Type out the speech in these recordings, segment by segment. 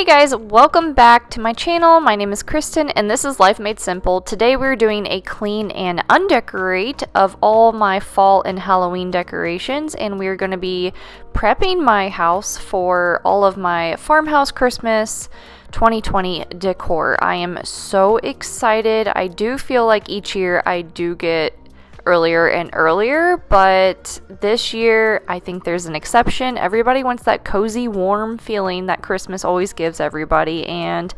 guys, welcome back to my channel. My name is Kristen and this is Life Made Simple. Today we're doing a clean and undecorate of all my fall and Halloween decorations, and we're going to be prepping my house for all of my Farmhouse Christmas 2020 decor. I am so excited. I do feel like each year I do get earlier and earlier, but this year I think there's an exception. Everybody wants that cozy, warm feeling that Christmas always gives everybody, and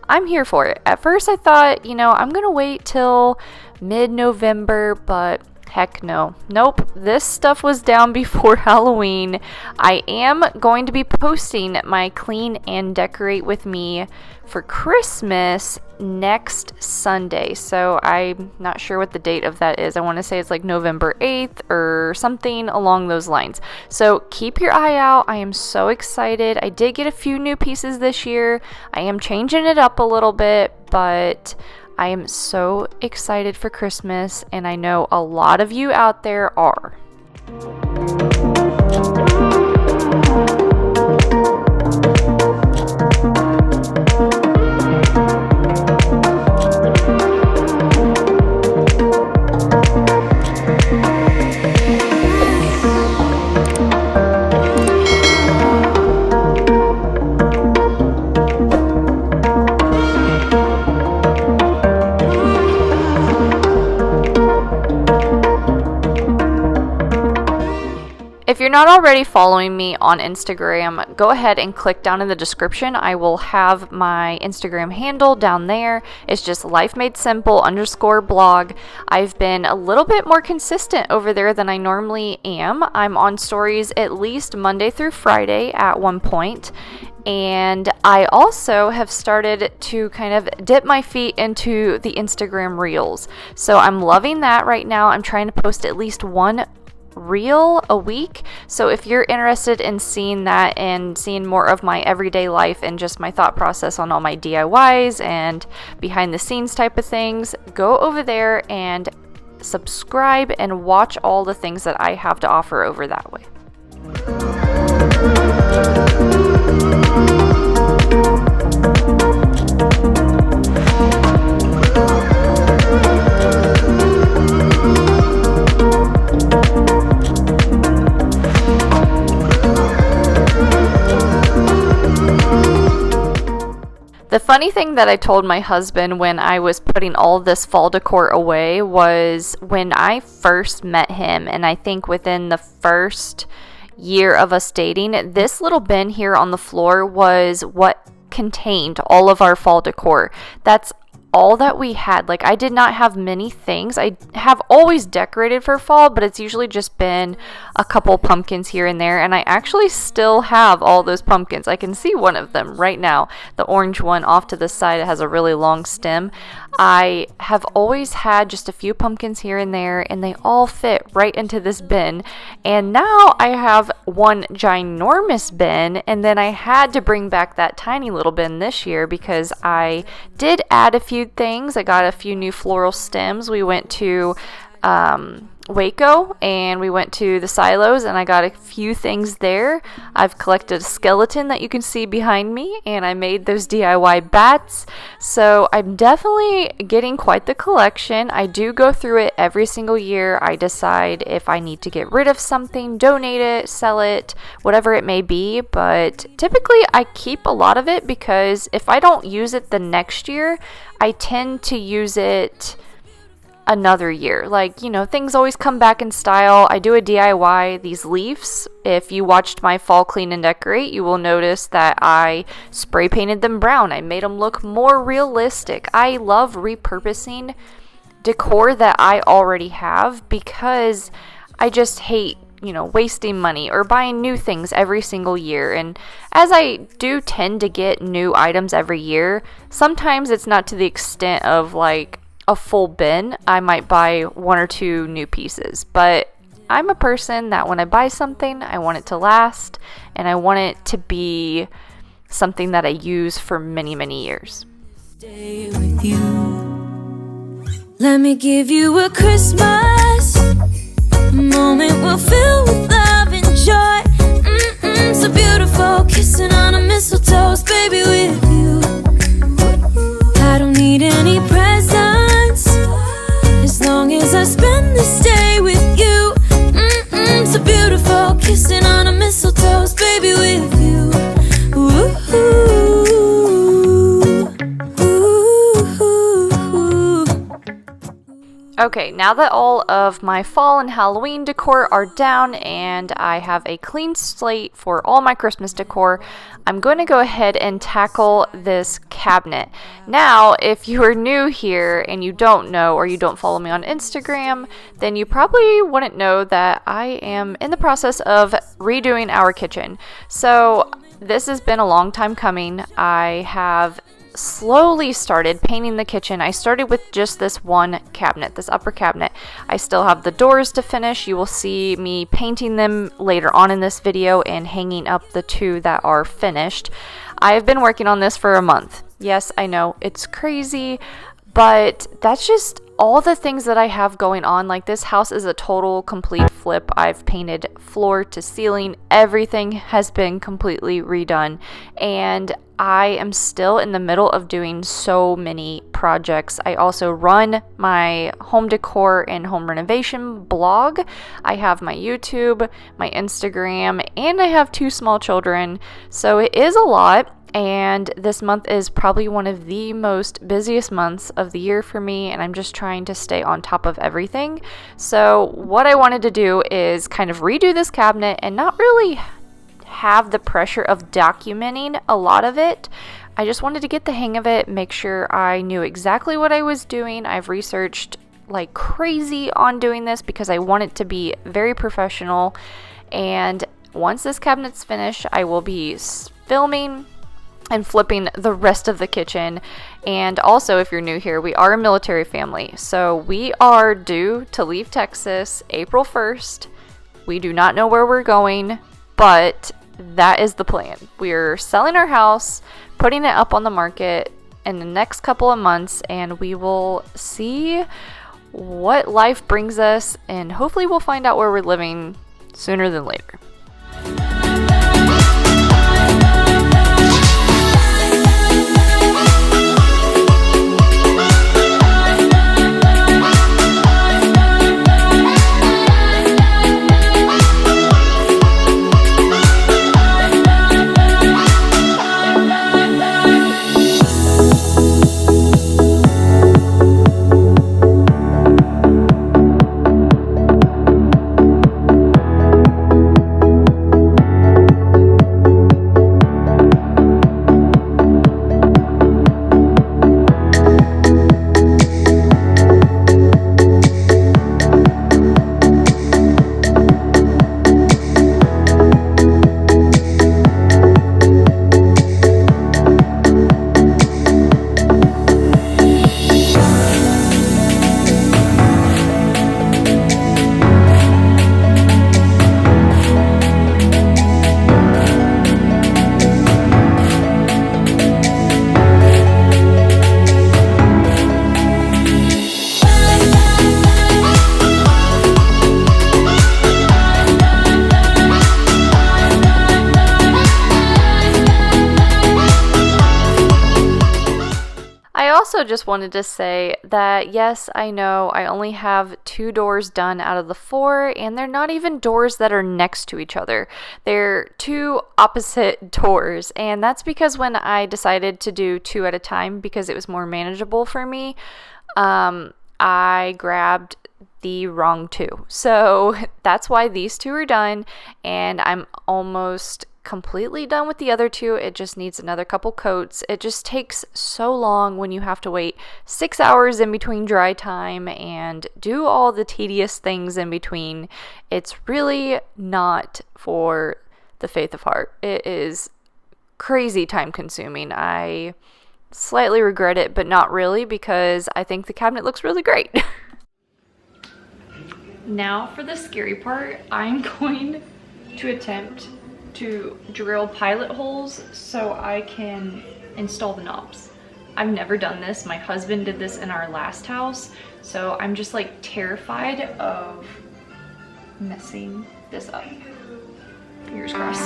I'm here for it. At first I thought, I'm gonna wait till mid-November, but heck no. Nope, this stuff was down before Halloween. I am going to be posting my clean and decorate with me for Christmas next Sunday. So I'm not sure what the date of that is. I want to say it's like November 8th or something along those lines. So keep your eye out. I am so excited. I did get a few new pieces this year. I am changing it up a little bit, but I am so excited for Christmas, and I know a lot of you out there are. If you're not already following me on Instagram, go ahead and click down in the description. I will have my Instagram handle down there. It's just lifemadesimple_blog. I've been a little bit more consistent over there than I normally am. I'm on stories at least Monday through Friday at one point. And I also have started to kind of dip my feet into the Instagram Reels. So I'm loving that right now. I'm trying to post at least one reel a week. So if you're interested in seeing that and seeing more of my everyday life and just my thought process on all my DIYs and behind the scenes type of things, go over there and subscribe and watch all the things that I have to offer over that way. The funny thing that I told my husband when I was putting all this fall decor away was when I first met him, and I think within the first year of us dating, this little bin here on the floor was what contained all of our fall decor. That's all that we had. Like, I did not have many things. I have always decorated for fall, but it's usually just been a couple pumpkins here and there, and I actually still have all those pumpkins. I can see one of them right now, the orange one off to the side. It has a really long stem. I have always had just a few pumpkins here and there, and they all fit right into this bin. And now I have one ginormous bin, and then I had to bring back that tiny little bin this year because I did add a few things. I got a few new floral stems. We went to Waco and we went to the silos, and I got a few things there. I've collected a skeleton that you can see behind me, and I made those DIY bats. So I'm definitely getting quite the collection. I do go through it every single year. I decide if I need to get rid of something, donate it, sell it, whatever it may be. But typically I keep a lot of it because if I don't use it the next year, I tend to use it another year. Like, things always come back in style. I do a DIY, these leaves. If you watched my fall clean and decorate, you will notice that I spray painted them brown. I made them look more realistic. I love repurposing decor that I already have because I just hate wasting money or buying new things every single year. And as I do tend to get new items every year, sometimes it's not to the extent of like a full bin. I might buy one or two new pieces, but I'm a person that when I buy something, I want it to last, and I want it to be something that I use for many, many years. Stay with you. Let me give you a Christmas moment we'll fill with love and joy. So beautiful, kissing on a mistletoe. toast, baby, with you. I don't need any presents as long as I spend this day with you. So beautiful, kissing on a mistletoe, baby, with you. Ooh, ooh, ooh. Okay, now that all of my fall and Halloween decor are down and I have a clean slate for all my Christmas decor, I'm going to go ahead and tackle this cabinet. Now, if you are new here and you don't know or you don't follow me on Instagram, then you probably wouldn't know that I am in the process of redoing our kitchen. So this has been a long time coming. I have slowly started painting the kitchen. I started with just this one cabinet, this upper cabinet. I still have the doors to finish. You will see me painting them later on in this video and hanging up the two that are finished. I have been working on this for a month. Yes, I know it's crazy, but that's just all the things that I have going on. Like, this house is a total complete flip. I've painted floor to ceiling. Everything has been completely redone, and I am still in the middle of doing so many projects. I also run my home decor and home renovation blog. I have my YouTube, my Instagram, and I have 2 small children. So it is a lot. And this month is probably one of the most busiest months of the year for me, and I'm just trying to stay on top of everything. So what I wanted to do is kind of redo this cabinet and not really have the pressure of documenting a lot of it. I just wanted to get the hang of it, make sure I knew exactly what I was doing. I've researched like crazy on doing this because I want it to be very professional. And once this cabinet's finished, I will be filming and flipping the rest of the kitchen. And also, if you're new here, we are a military family, so we are due to leave Texas April 1st. We do not know where we're going, but that is the plan. We're selling our house, putting it up on the market in the next couple of months, and we will see what life brings us, and hopefully we'll find out where we're living sooner than later. Also just wanted to say that yes, I know I only have 2 doors done out of the 4, and they're not even doors that are next to each other. They're 2 opposite doors, and that's because when I decided to do 2 at a time because it was more manageable for me, I grabbed the wrong 2. So that's why these 2 are done, and I'm almost completely done with the other 2. It just needs another couple coats. It just takes so long when you have to wait 6 hours in between dry time and do all the tedious things in between. It's really not for the faint of heart. It is crazy time consuming. I slightly regret it, but not really, because I think the cabinet looks really great. Now for the scary part, I'm going to attempt to drill pilot holes so I can install the knobs. I've never done this. My husband did this in our last house, so I'm just like terrified of messing this up. Fingers crossed.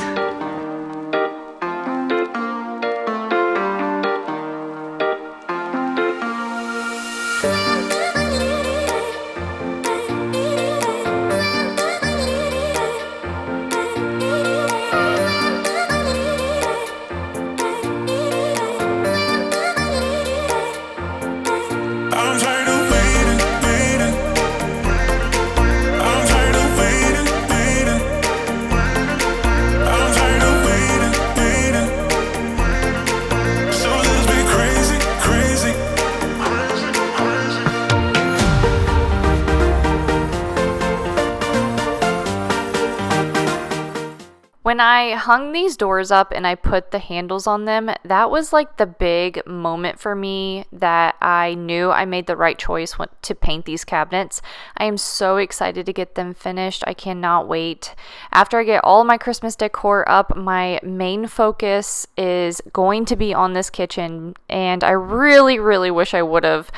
When I hung these doors up and I put the handles on them, that was like the big moment for me that I knew I made the right choice to paint these cabinets. I am so excited to get them finished. I cannot wait. After I get all of my Christmas decor up, my main focus is going to be on this kitchen, and I really, really wish I would have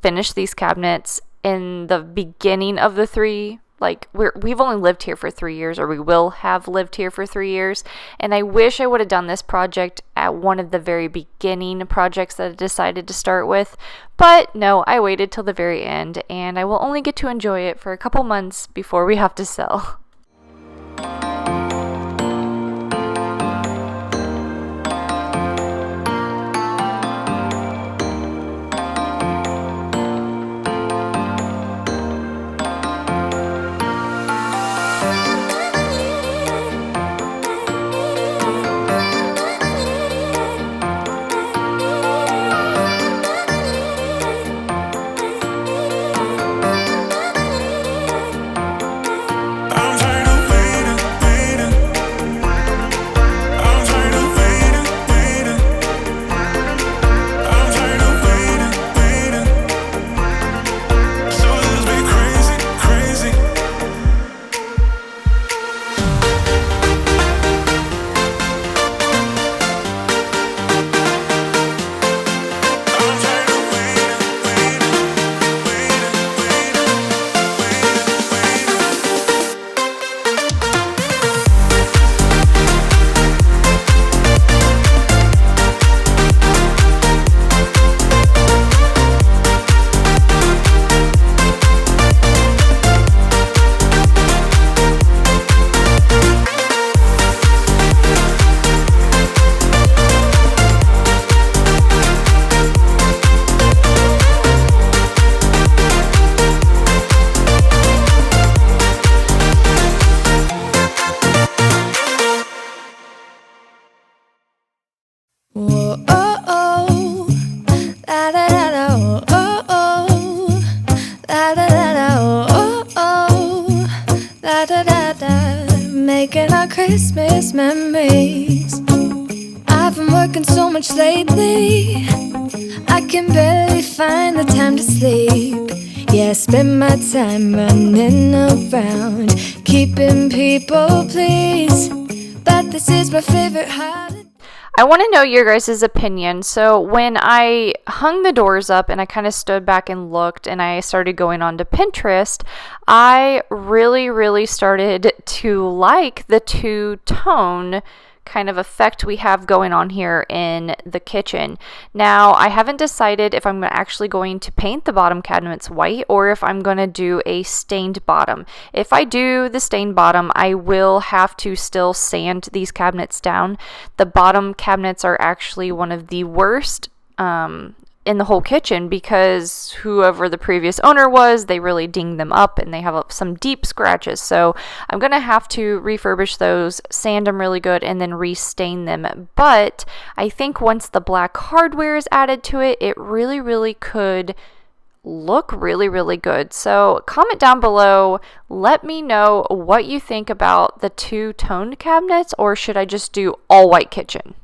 finished these cabinets in the beginning of the we've only lived here for 3 years, or we will have lived here for 3 years, and I wish I would have done this project at one of the very beginning projects that I decided to start with, but no, I waited till the very end, and I will only get to enjoy it for a couple months before we have to sell. Whoa, oh, oh, la da da da, oh, oh, oh, la da da da, oh, oh, la da da da, making our Christmas memories. I've been working so much lately, I can barely find the time to sleep. Yeah, I spend my time running around, keeping people pleased, but this is my favorite holiday. I want to know your guys' opinion. So when I hung the doors up and I kind of stood back and looked and I started going on to Pinterest, I really, really started to like the two-tone kind of effect we have going on here in the kitchen. Now, I haven't decided if I'm actually going to paint the bottom cabinets white or if I'm going to do a stained bottom. If I do the stained bottom, I will have to still sand these cabinets down. The bottom cabinets are actually one of the worst in the whole kitchen because whoever the previous owner was, they really dinged them up and they have some deep scratches. So I'm going to have to refurbish those, sand them really good, and then restain them. But I think once the black hardware is added to it, it really, really could look really, really good. So comment down below, let me know what you think about the two-toned cabinets, or should I just do all white kitchen?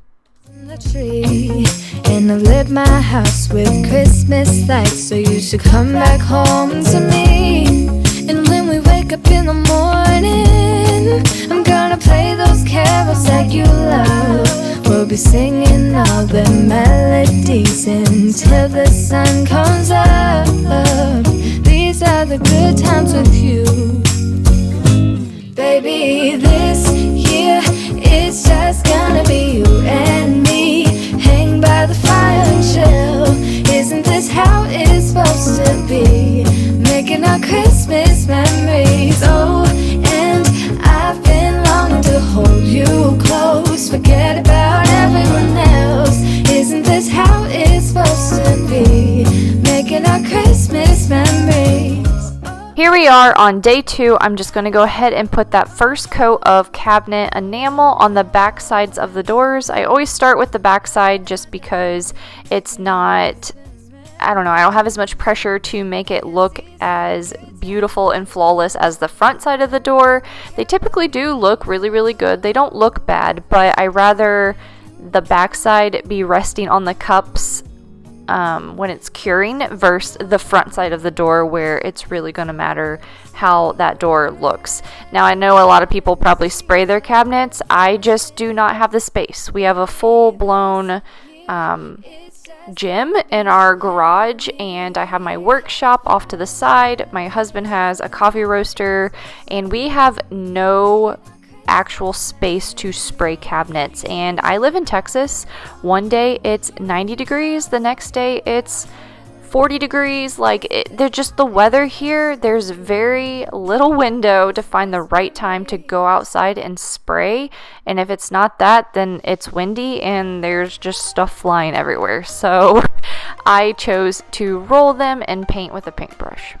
The tree, and I've lit my house with Christmas lights, so you should come back home to me. And when we wake up in the morning, I'm gonna play those carols that you love. We'll be singing all the melodies until the sun comes up. These are the good times with you, baby. This year it's just gonna be you and me. Hang by the fire and chill. Isn't this how it's supposed to be? Making our Christmas memories. Oh, and I've been longing to hold you close. Forget about everyone else. Isn't this how it's supposed to be? Making our Christmas memories. Here we are on day 2. I'm just going to go ahead and put that first coat of cabinet enamel on the back sides of the doors. I always start with the back side just because it's not I don't know, I don't have as much pressure to make it look as beautiful and flawless as the front side of the door. They typically do look really, really good. They don't look bad, but I rather the back side be resting on the cups when it's curing versus the front side of the door, where it's really going to matter how that door looks. Now, I know a lot of people probably spray their cabinets. I just do not have the space. We have a full-blown gym in our garage, and I have my workshop off to the side. My husband has a coffee roaster, and we have no actual space to spray cabinets. And I live in Texas. One day it's 90 degrees, the next day it's 40 degrees. They're just the weather here. There's very little window to find the right time to go outside and spray. And if it's not that, then it's windy and there's just stuff flying everywhere. So I chose to roll them and paint with a paintbrush.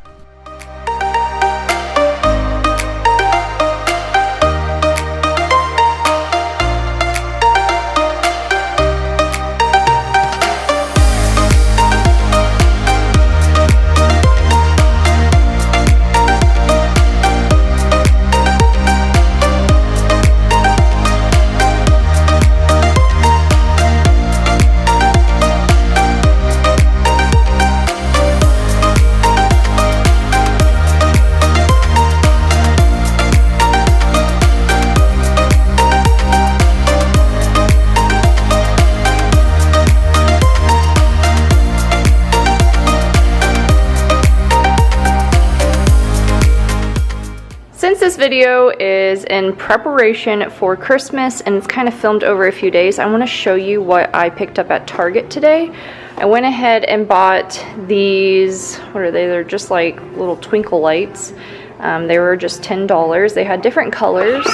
Since this video is in preparation for Christmas and it's kind of filmed over a few days, I want to show you what I picked up at Target today. I went ahead and bought these, what are they? They're just like little twinkle lights. They were just $10. They had different colors.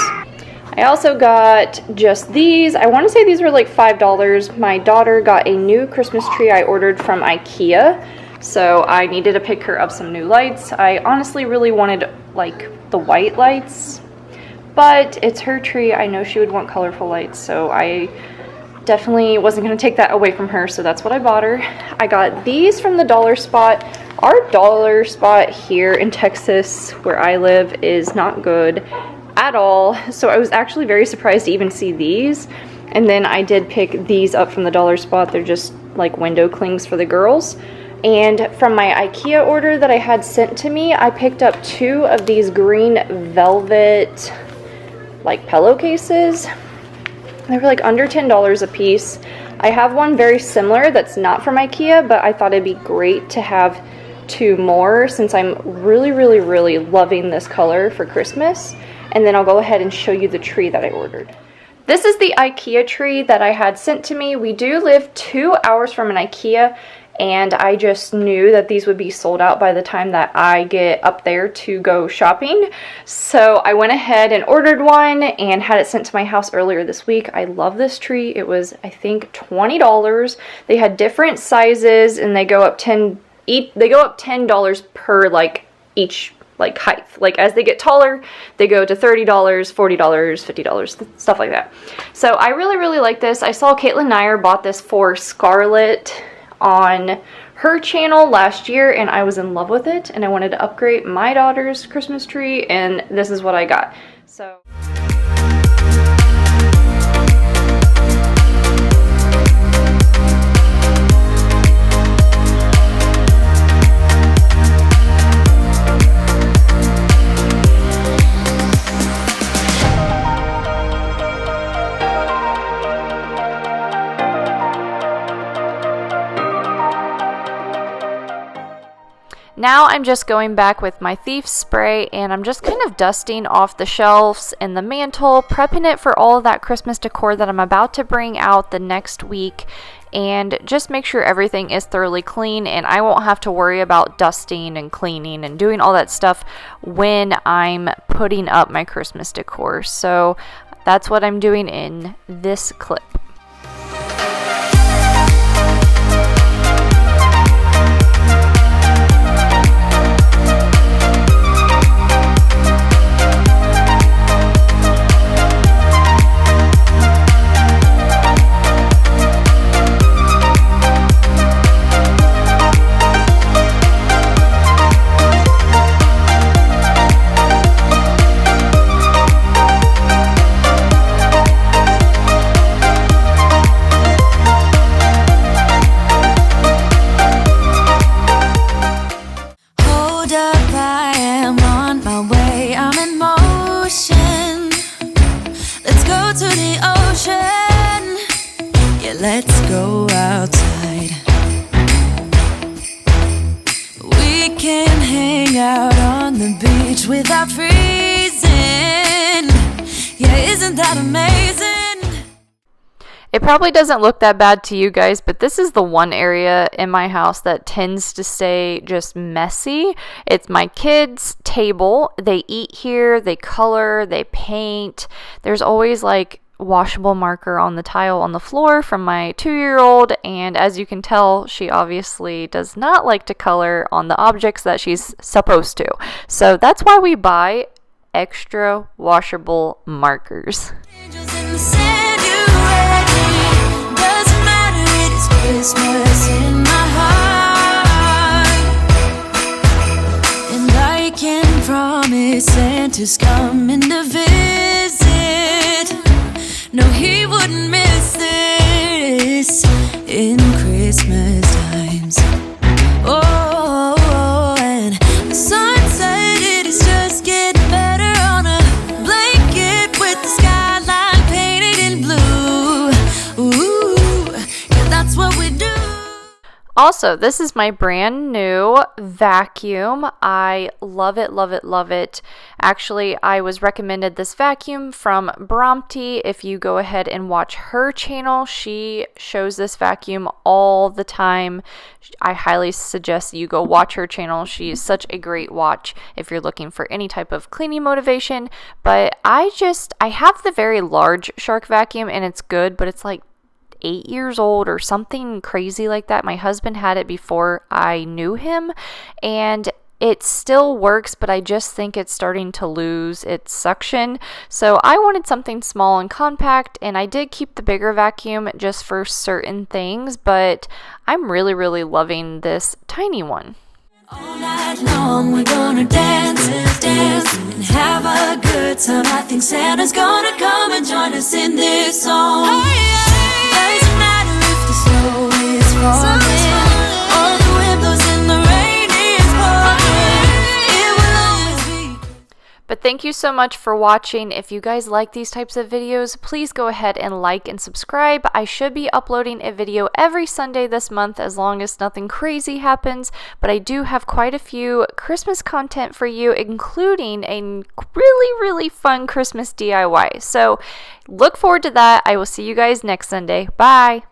I also got just these. I want to say these were like $5. My daughter got a new Christmas tree I ordered from IKEA. So I needed to pick her up some new lights. I honestly really wanted like the white lights, but it's her tree. I know she would want colorful lights, so I definitely wasn't going to take that away from her, so that's what I bought her. I got these from the dollar spot. Our dollar spot here in Texas, where I live, is not good at all, so I was actually very surprised to even see these. And then I did pick these up from the dollar spot. They're just like window clings for the girls. And from my IKEA order that I had sent to me, I picked up 2 of these green velvet like pillowcases. They were like under $10 a piece. I have one very similar that's not from IKEA, but I thought it'd be great to have 2 more since I'm really, really, really loving this color for Christmas. And then I'll go ahead and show you the tree that I ordered. This is the IKEA tree that I had sent to me. We do live 2 hours from an IKEA, and I just knew that these would be sold out by the time that I get up there to go shopping. So I went ahead and ordered one and had it sent to my house earlier this week. I love this tree. It was, I think, $20. They had different sizes, and they go up $10 per like each like height. Like as they get taller, they go to $30, $40, $50, stuff like that. So I really, really like this. I saw Caitlin Nair bought this for Scarlett on her channel last year, and I was in love with it, and I wanted to upgrade my daughter's Christmas tree, and this is what I got. So now I'm just going back with my thief spray, and I'm just kind of dusting off the shelves and the mantle, prepping it for all of that Christmas decor that I'm about to bring out the next week, and just make sure everything is thoroughly clean, and I won't have to worry about dusting and cleaning and doing all that stuff when I'm putting up my Christmas decor. So that's what I'm doing in this clip. am on my way, I'm in motion. Let's go to the ocean. Yeah, let's go outside. We can hang out on the beach without freezing. Yeah, isn't that amazing? It probably doesn't look that bad to you guys, but this is the one area in my house that tends to stay just messy. It's my kids' table. They eat here, they color, they paint. There's always like washable marker on the tile on the floor from my 2-year-old, and as you can tell, she obviously does not like to color on the objects that she's supposed to. So that's why we buy extra washable markers. Angels in the sand, you ready? Doesn't matter, it is Christmas in my heart. And I can promise Santa's coming to visit. No, he wouldn't miss this in Christmas times. Oh, and the sunset, it is just getting better on a blanket with the skyline painted in blue. Ooh, yeah, that's what we do. Also, this is my brand new vacuum. I love it, love it, love it. Actually, I was recommended this vacuum from Bromty. If you go ahead and watch her channel, she shows this vacuum all the time. I highly suggest you go watch her channel. She is such a great watch if you're looking for any type of cleaning motivation. But I have the very large Shark vacuum and it's good, but it's like 8 years old or something crazy like that. My husband had it before I knew him and it still works, but I just think it's starting to lose its suction. So I wanted something small and compact, and I did keep the bigger vacuum just for certain things, but I'm really, really loving this tiny one. All night long we're gonna dance, dance, and have a good time. I think Santa's gonna come and join us in this song. Doesn't matter if the snow is falling, or the wind blows and the rain is pouring. It will always be. But thank you so much for watching. If you guys like these types of videos, please go ahead and like and subscribe. I should be uploading a video every Sunday this month as long as nothing crazy happens, but I do have quite a few Christmas content for you, including a really, really fun Christmas DIY. So look forward to that. I will see you guys next Sunday. Bye!